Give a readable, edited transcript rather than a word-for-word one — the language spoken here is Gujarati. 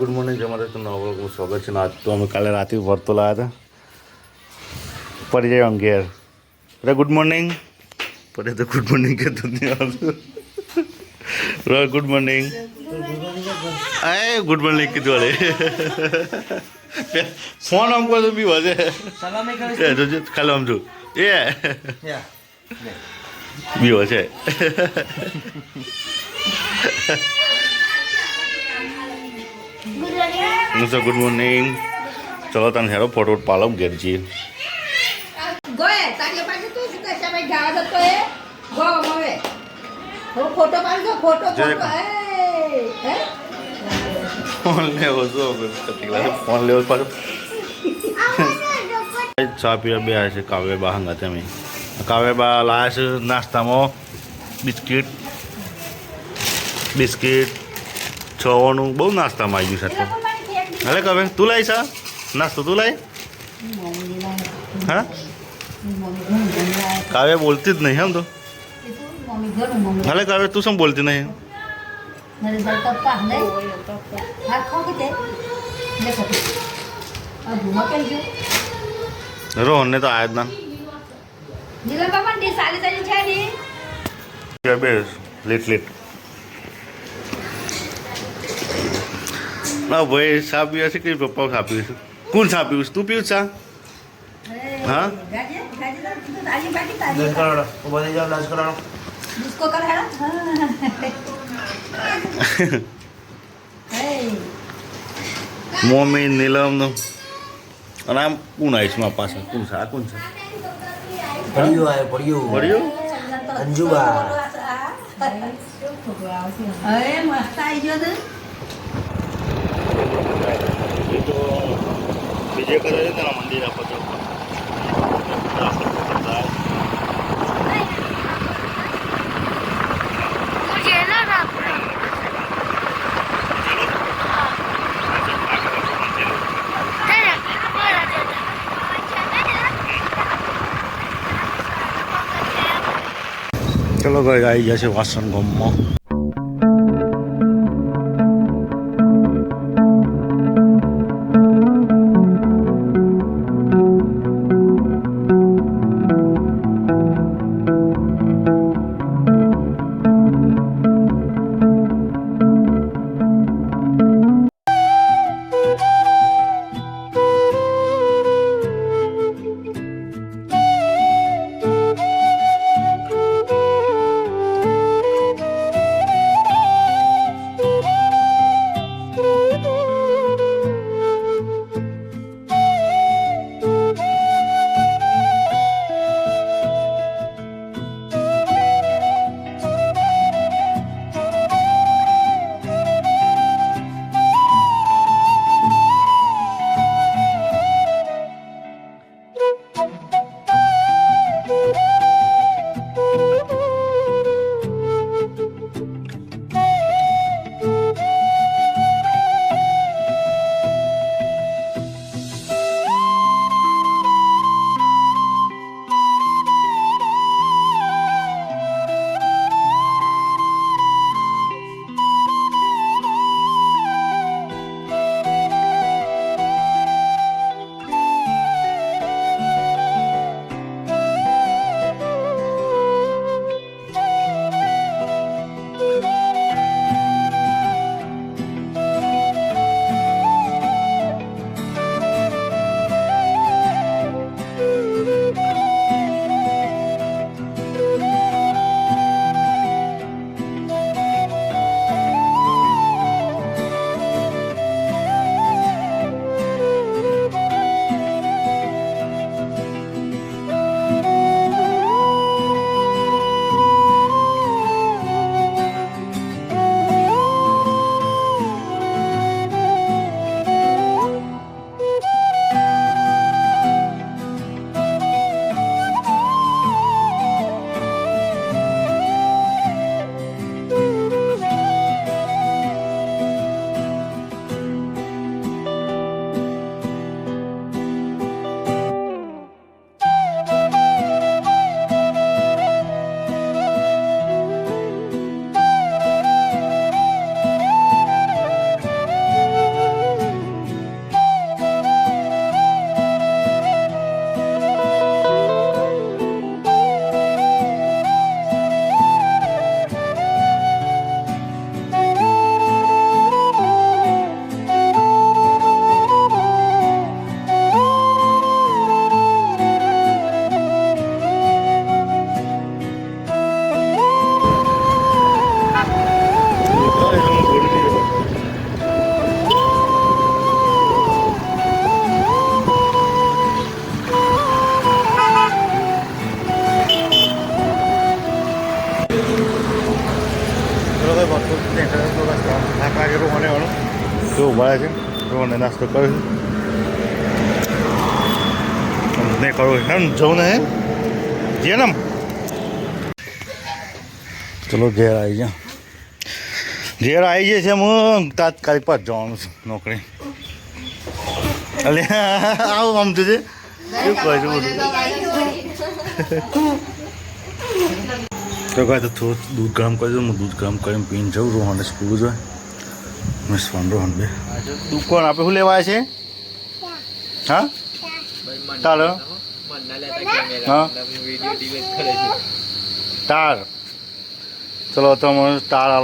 ગુડ મોર્નિંગ તમારે તો નવા વ્લોગમાં સ્વાગત છે. આજ તો અમે કાલે રાતે વર્તો લાવ્યા હતા. પડી જાય આમ ઘેર અરે ગુડ મોર્નિંગ પડે તો ગુડ મોર્નિંગ કહેતું નહીં આવતું. ગુડ મોર્નિંગ ગુડ મોર્નિંગ કીધું અરે ફોન આમ કહો તો બી વધે ખાલી આમ છું એ બી છે. Sir good morning. ચલો તને હેરો ફોટો પાલો ઘેર જઈએ. ફોન લેવો ફોન લેવો પાછો ચા પીવા બે છે. કાવ્યબા હંગા તમે કાવ્યબા લાયા છે નાસ્તામાં બિસ્કિટ છવાનું બહુ નાસ્તામાં આવી ગયું છે. અરે કવે તું લાવી સા નાસ્તો તું લાવી હા કાવ્ય બોલતી જ નહીં એમ તો અરે કાવ્ય તું શું બોલતી નહીં રોહન ને તો આયા જ ના બે લેટ ના ભાઈ ચા પીવા છે કે પપ્પા ચા પીવું છે? કોણ ચા પીવું છે? તું પીવું ચા? હા મમ્મી નીલમ નો અને આમ કોણ આવીશ મારા પાસે? કોણ છે? આ કોણ છે? પડ્યું અંજુબા તો બીજે કરે છે ને મંદિર આપો ચલો ભાઈ આવી જશે વાસણ ગામમાં. આવ્યા છે. રોહનને નાસ્તો કર્યો છે નહીં કરવો એમ જવું ને જે ને ચલો ઘેર આવી ગયા. ઘેર આવી જાય છે હું તાત્કાલિક પાસ જવાનું છું નોકરી. એટલે આવું ગમતું છે શું કહે છે બધું. તો કહે તો થોડું દૂધ ગરમ કરી દઉં. હું દૂધ ગરમ કરીને પીને જાઉં. રોહનને સ્કૂલ જોઈએ. મેં સ્વાન રોહન બે દુકાન આપણે શું લેવાય છે હા તાર હા તાર ચલો તમે તાર